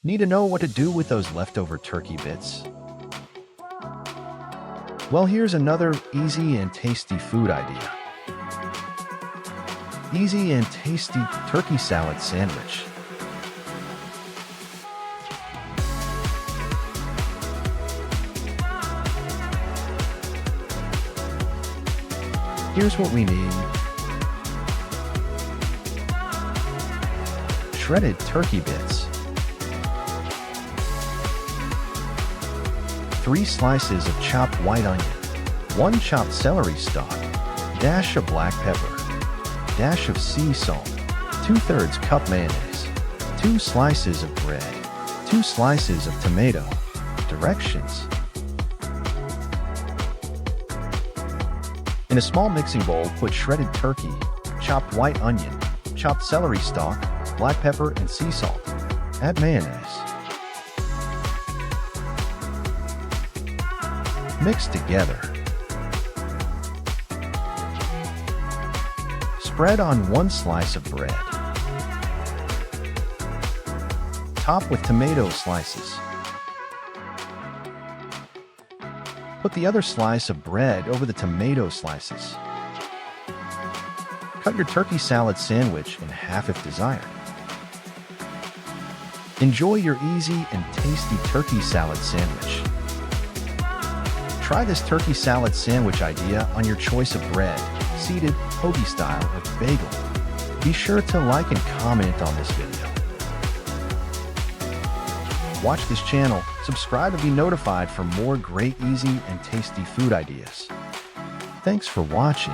Need to know what to do with those leftover turkey bits? Well, here's another easy and tasty food idea. Easy and tasty turkey salad sandwich. Here's what we need. Shredded turkey bits. 3 slices of chopped white onion. 1 chopped celery stalk. Dash of black pepper. Dash of sea salt. 2/3 cup mayonnaise. 2 slices of bread. 2 slices of tomato. Directions. In a small mixing bowl, put shredded turkey, chopped white onion, chopped celery stalk, black pepper, and sea salt. Add mayonnaise. Mix together. Spread on 1 slice of bread. Top with tomato slices. Put the other slice of bread over the tomato slices. Cut your turkey salad sandwich in half if desired. Enjoy your easy and tasty turkey salad sandwich. Try this turkey salad sandwich idea on your choice of bread, seeded, hoagie style, or bagel. Be sure to like and comment on this video. Watch this channel, subscribe and be notified for more great, easy, and tasty food ideas. Thanks for watching.